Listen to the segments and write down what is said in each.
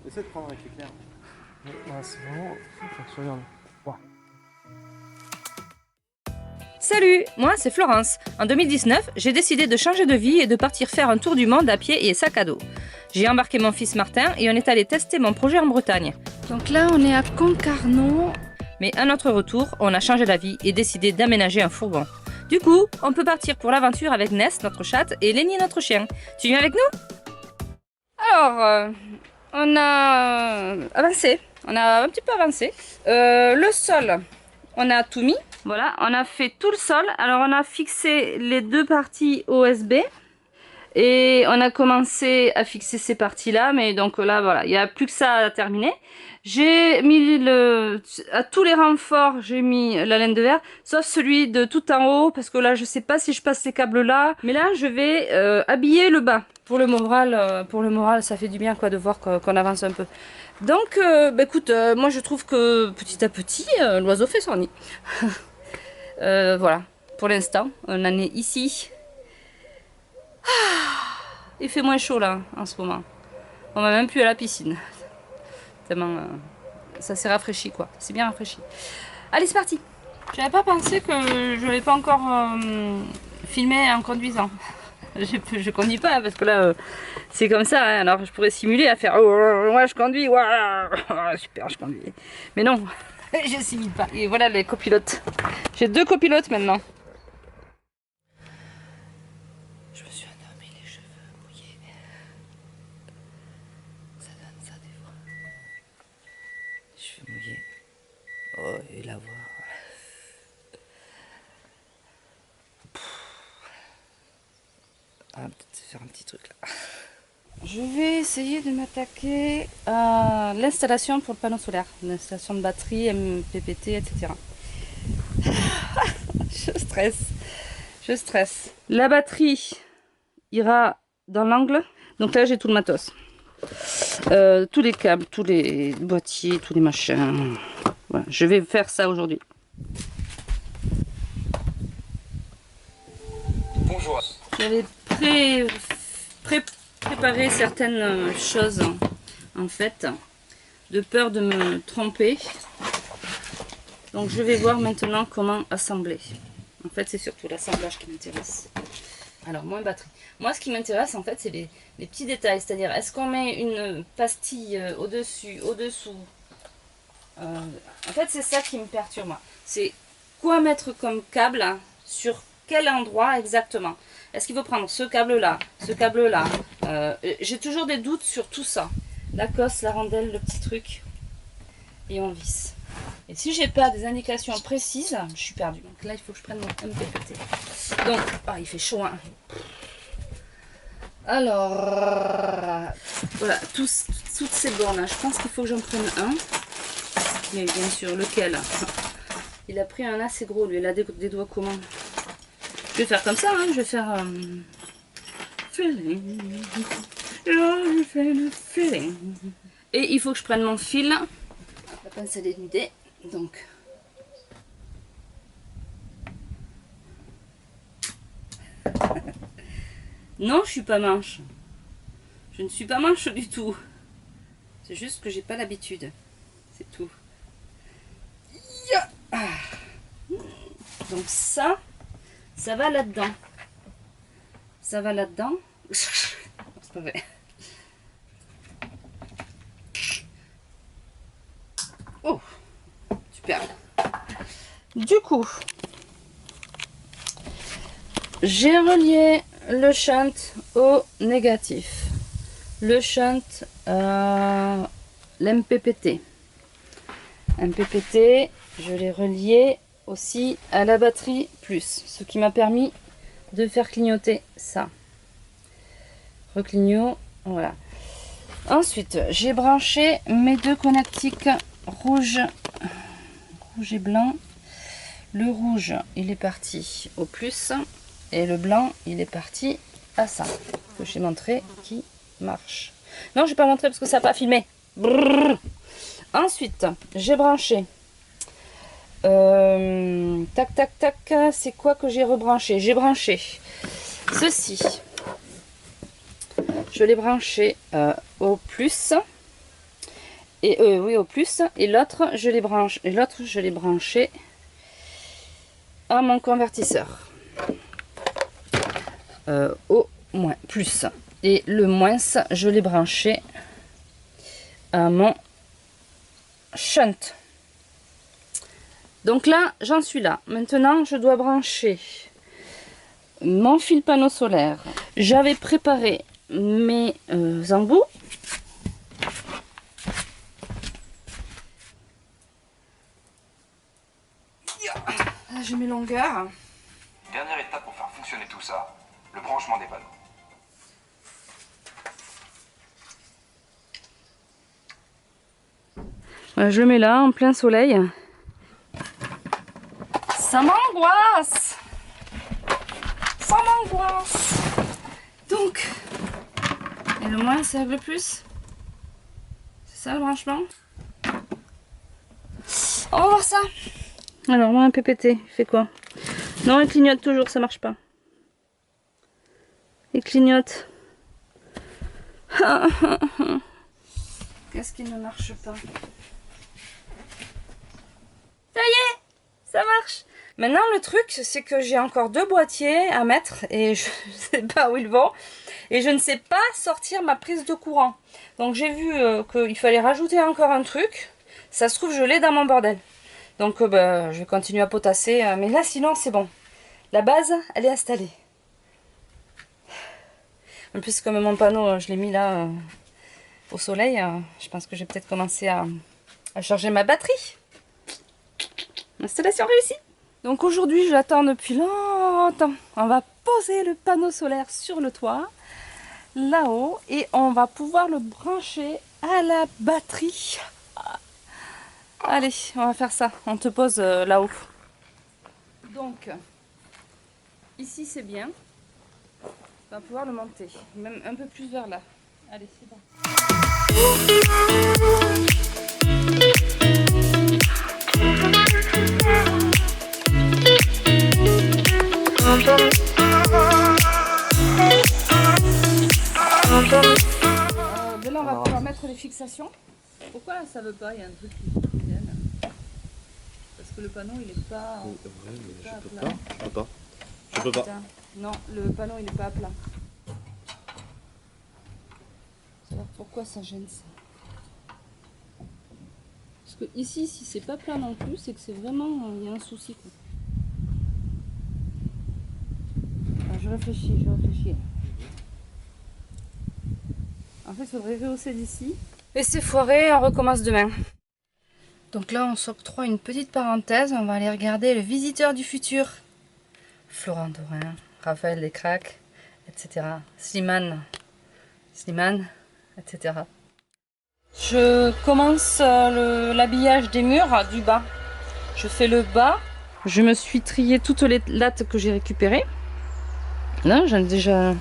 Essaie de prendre avec l'éclair. Ouais, c'est vraiment... Faut que tu regardes. Wow. Salut, moi c'est Florence. En 2019, j'ai décidé de changer de vie et de partir faire un tour du monde à pied et sac à dos. J'ai embarqué mon fils Martin et on est allé tester mon projet en Bretagne. Donc là, on est à Concarneau. Mais à notre retour, on a changé d'avis et décidé d'aménager un fourgon. Du coup, on peut partir pour l'aventure avec Ness, notre chatte, et Lenny, notre chien. Tu viens avec nous? Alors, on a avancé. On a un petit peu avancé. Le sol, on a tout mis. Voilà, on a fait tout le sol. Alors, on a fixé les deux parties OSB. Et on a commencé à fixer ces parties-là. Mais donc là, voilà, il n'y a plus que ça à terminer. J'ai mis à tous les renforts, j'ai mis la laine de verre, sauf celui de tout en haut, parce que là, je sais pas si je passe ces câbles-là. Mais là, je vais habiller le bas. Pour le moral, ça fait du bien quoi de voir qu'on avance un peu. Donc, bah, écoute, moi je trouve que petit à petit, l'oiseau fait son nid. Voilà, pour l'instant, on en est ici. Il fait moins chaud là, en ce moment. On va même plus à la piscine. Tellement, ça s'est rafraîchi quoi, c'est bien rafraîchi. Allez, c'est parti. J'avais pas pensé que je n'avais pas encore filmé en conduisant. Je conduis pas hein, parce que là c'est comme ça hein. Alors je pourrais simuler à faire oh, ouais je conduis ouais, super je conduis mais non je simule pas. Et voilà les copilotes, j'ai deux copilotes maintenant. Je me suis endormie les cheveux mouillés, ça donne ça des fois, les cheveux mouillés. Oh et la voix. Ah, peut-être faire un petit truc là. Je vais essayer de m'attaquer à l'installation pour le panneau solaire, l'installation de batterie, MPPT, etc. Je stresse. La batterie ira dans l'angle. Donc là, j'ai tout le matos. Tous les câbles, tous les boîtiers, tous les machins. Voilà, je vais faire ça aujourd'hui. Bonjour. J'avais préparé certaines choses en fait, de peur de me tromper. Donc je vais voir maintenant comment assembler. En fait c'est surtout l'assemblage qui m'intéresse. Alors moins batterie. Moi ce qui m'intéresse en fait c'est les petits détails. C'est-à-dire est-ce qu'on met une pastille au-dessus, au-dessous. En fait c'est ça qui me perturbe moi. C'est quoi mettre comme câble sur quel endroit exactement. Est-ce qu'il faut prendre ce câble-là, ce câble-là? J'ai toujours des doutes sur tout ça. La cosse, la rondelle, le petit truc. Et on visse. Et si j'ai pas des indications précises, je suis perdue. Donc là, il faut que je prenne mon MPPT. Donc, il fait chaud. Hein. Alors, voilà, toutes ces bornes-là. Je pense qu'il faut que j'en prenne un. Mais bien sûr, lequel? Il a pris un assez gros, lui. Il a des doigts comment? Je vais faire comme ça, hein. Je vais faire feeling. Je fais le feeling. Et il faut que je prenne mon fil. La pince elle est dénudée, donc. Non, je suis pas manche. Je ne suis pas manche du tout. C'est juste que j'ai pas l'habitude. C'est tout. Donc ça va là-dedans. Ça va là-dedans. C'est pas vrai. Oh, super. Du coup, j'ai relié le shunt au négatif. Le shunt l'MPPT. MPPT, je l'ai relié aussi à la batterie plus, ce qui m'a permis de faire clignoter ça. Reclignot, voilà. Ensuite, j'ai branché mes deux connectiques rouge et blanc. Le rouge, il est parti au plus et le blanc, il est parti à ça. Que j'ai montré qui marche. Non, je vais pas montrer parce que ça n'a pas filmé. Brrr. Ensuite, j'ai branché. Tac, tac, tac. C'est quoi que j'ai rebranché? J'ai branché ceci. Je l'ai branché au plus. Et oui, au plus. Et l'autre, je l'ai branché. Et l'autre, je l'ai branché à mon convertisseur. Au moins, plus. Et le moins, je l'ai branché à mon shunt. Donc là, j'en suis là. Maintenant, je dois brancher mon fil panneau solaire. J'avais préparé mes embouts. Là, j'ai mes longueurs. Dernière étape pour faire fonctionner tout ça, le branchement des panneaux. Voilà, je le mets là, en plein soleil. Ça m'angoisse. Ça m'angoisse. Donc, et le moins, c'est avec le plus. C'est ça le branchement. On va voir ça. Alors, moi, un PPT, il fait quoi? Non, il clignote toujours, ça marche pas. Il clignote. Qu'est-ce qui ne marche pas? Ça y est, ça marche. Maintenant, le truc, c'est que j'ai encore 2 boîtiers à mettre et je ne sais pas où ils vont. Et je ne sais pas sortir ma prise de courant. Donc, j'ai vu qu'il fallait rajouter encore un truc. Ça se trouve, je l'ai dans mon bordel. Donc, je vais continuer à potasser. Mais là, sinon, c'est bon. La base, elle est installée. En plus, comme mon panneau, je l'ai mis là au soleil, je pense que j'ai peut-être commencé à charger ma batterie. Installation réussie. Donc aujourd'hui, je l'attends depuis longtemps. On va poser le panneau solaire sur le toit, là-haut, et on va pouvoir le brancher à la batterie. Allez, on va faire ça. On te pose là-haut. Donc, ici c'est bien. On va pouvoir le monter, même un peu plus vers là. Allez, c'est bon. De là, on va pouvoir mettre les fixations. Pourquoi ça veut pas? Il y a un truc qui gêne. Parce que le panneau, il est pas. Ouais, mais pas je peux plat. pas. Je peux pas. Je peux pas. Putain. Non, le panneau, il est pas à plat. Savoir pourquoi ça gêne ça. Parce que ici, si c'est pas plat non plus, c'est que c'est vraiment. Il y a un souci, quoi. Alors, je réfléchis. En fait, il faudrait rehausser d'ici. Et c'est foiré, on recommence demain. Donc là, on s'octroie une petite parenthèse. On va aller regarder le visiteur du futur. Florent Dorin, Raphaël Descraques, etc. Slimane, etc. Je commence l'habillage des murs du bas. Je fais le bas. Je me suis trié toutes les lattes que j'ai récupérées. Là, j'en ai déjà...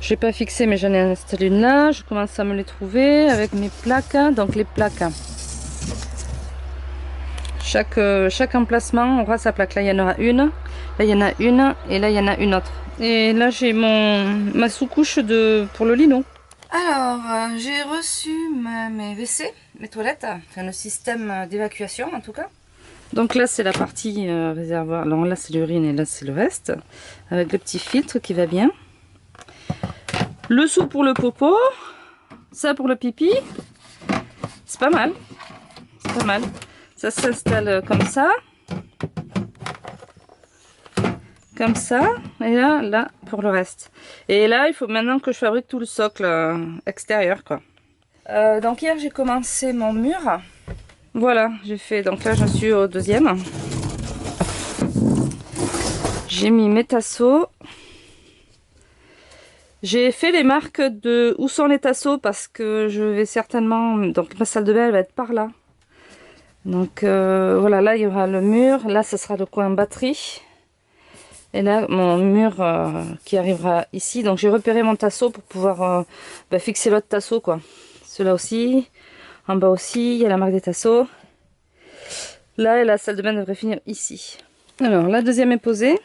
Je n'ai pas fixé, mais j'en ai installé une là. Je commence à me les trouver avec mes plaques. Donc les plaques. Chaque emplacement aura sa plaque. Là, il y en aura une. Là, il y en a une. Et là, il y en a une autre. Et là, j'ai ma sous-couche pour le lino. Alors, j'ai reçu mes WC, mes toilettes. Enfin, le système d'évacuation, en tout cas. Donc là, c'est la partie réservoir. Alors là, c'est l'urine et là, c'est le reste. Avec le petit filtre qui va bien. Le seau pour le popo. Ça pour le pipi. C'est pas mal. C'est pas mal. Ça s'installe comme ça. Comme ça. Et là, pour le reste. Et là, il faut maintenant que je fabrique tout le socle extérieur, quoi. Donc hier, j'ai commencé mon mur. Voilà, j'ai fait... Donc là, je suis au deuxième. J'ai mis mes tasseaux. J'ai fait les marques de où sont les tasseaux parce que je vais certainement... Donc ma salle de bain, elle va être par là. Donc voilà, là, il y aura le mur. Là, ce sera le coin batterie. Et là, mon mur qui arrivera ici. Donc j'ai repéré mon tasseau pour pouvoir fixer l'autre tasseau, quoi. Celui-là aussi. En bas aussi, il y a la marque des tasseaux. Là, la salle de bain devrait finir ici. Alors, la deuxième est posée.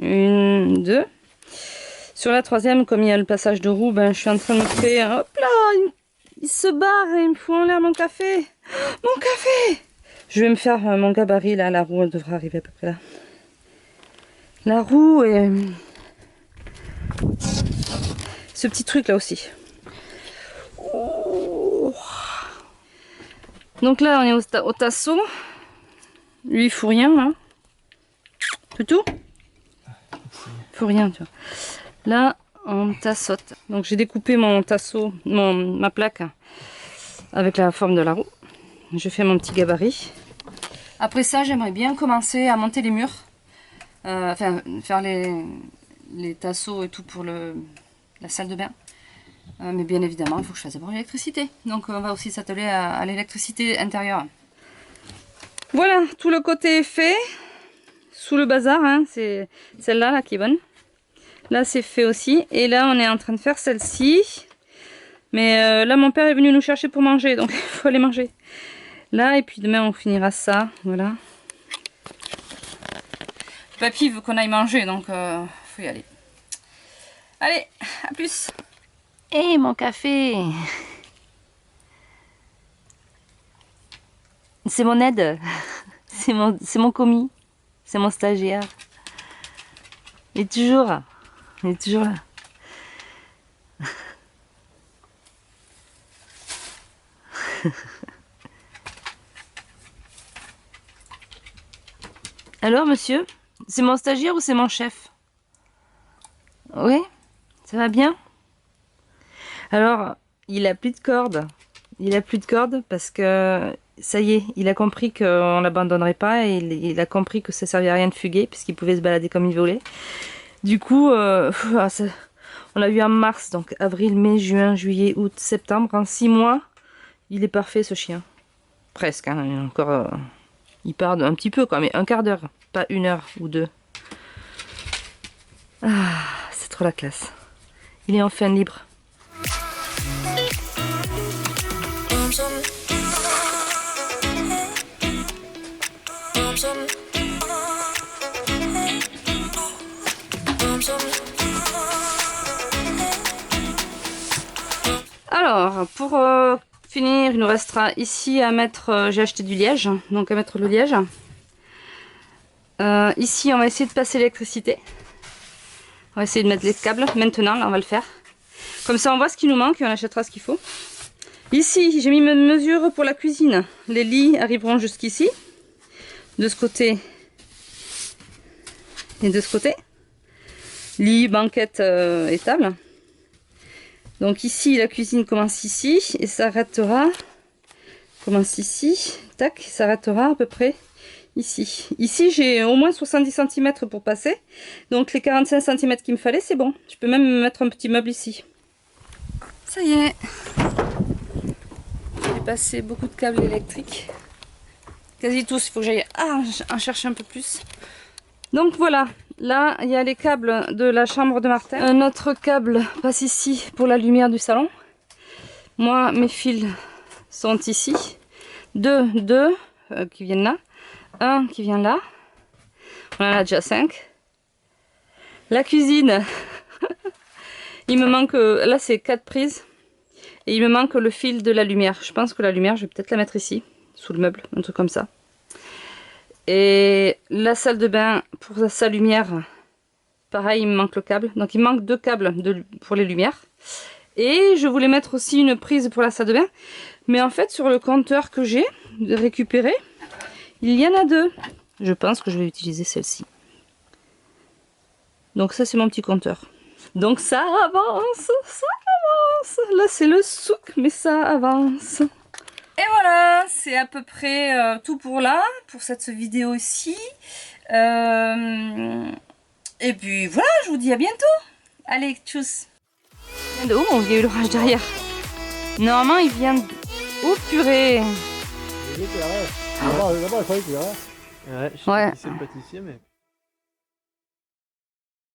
1, 2. Sur la troisième, comme il y a le passage de roue, je suis en train de créer Il se barre et il me fout en l'air mon café. Mon café! Je vais me faire mon gabarit là, la roue elle devrait arriver à peu près là. La roue et ce petit truc là aussi. Oh. Donc là on est au tasseau. Lui il fout rien là. C'est tout? Il faut rien tu vois. Là on tassote. Donc j'ai découpé mon tasseau, ma plaque avec la forme de la roue. Je fais mon petit gabarit. Après ça j'aimerais bien commencer à monter les murs. Enfin faire les tasseaux et tout pour la salle de bain. Mais bien évidemment il faut que je fasse d'abord l'électricité. Donc on va aussi s'atteler à l'électricité intérieure. Voilà, tout le côté est fait. Sous le bazar, hein, c'est celle-là là, qui est bonne. Là c'est fait aussi. Et là on est en train de faire celle-ci. Mais là mon père est venu nous chercher pour manger. Donc il faut aller manger. Là et puis demain on finira ça. Voilà. Papy veut qu'on aille manger, donc faut y aller. Allez, à plus. Et mon café. C'est mon aide. C'est mon commis. C'est mon stagiaire. Il est toujours là. Il est toujours là. Alors, monsieur? C'est mon stagiaire ou c'est mon chef? Oui? Ça va bien? Alors, il a plus de corde. Il a plus de corde parce que ça y est, il a compris qu'on l'abandonnerait pas et il a compris que ça servait à rien de fuguer puisqu'il pouvait se balader comme il voulait. Du coup, on l'a eu en mars, donc avril, mai, juin, juillet, août, septembre. En 6 mois, il est parfait ce chien. Presque, hein, encore... il part un petit peu quoi, mais un quart d'heure, pas 1 heure ou 2. Ah, c'est trop la classe. Il est enfin libre. Alors, pour finir, il nous restera ici à mettre, j'ai acheté du liège, donc à mettre le liège. Ici, on va essayer de passer l'électricité. On va essayer de mettre les câbles maintenant, là on va le faire. Comme ça on voit ce qui nous manque et on achètera ce qu'il faut. Ici, j'ai mis mes mesures pour la cuisine. Les lits arriveront jusqu'ici. De ce côté et de ce côté. Lit, banquette et table. Donc ici, la cuisine commence ici et s'arrêtera. Commence ici, tac, s'arrêtera à peu près ici. Ici, j'ai au moins 70 cm pour passer. Donc les 45 cm qu'il me fallait, c'est bon. Je peux même mettre un petit meuble ici. Ça y est. J'ai passé beaucoup de câbles électriques. Quasi tous, il faut que j'aille en chercher un peu plus. Donc voilà. Là, il y a les câbles de la chambre de Martin. Un autre câble passe ici pour la lumière du salon. Moi, mes fils sont ici. Deux qui viennent là. Un qui vient là. On en a déjà 5. La cuisine. Il me manque... Là, c'est 4 prises. Et il me manque le fil de la lumière. Je pense que la lumière, je vais peut-être la mettre ici. Sous le meuble. Un truc comme ça. Et la salle de bain, pour sa lumière, pareil, il me manque le câble. Donc il me manque 2 câbles pour les lumières. Et je voulais mettre aussi une prise pour la salle de bain. Mais en fait, sur le compteur que j'ai récupéré, il y en a 2. Je pense que je vais utiliser celle-ci. Donc ça, c'est mon petit compteur. Donc ça avance, ça avance. Là, c'est le souk, mais ça avance. Et voilà, c'est à peu près tout pour là, pour cette vidéo ici. Et puis voilà, je vous dis à bientôt. Allez, tchuss. Oh, il y a eu l'orage derrière. Normalement, il vient de... Oh purée. Là-bas, il croyait qu'il y aurait. Ouais, je sais pas si c'est le pâtissier, mais...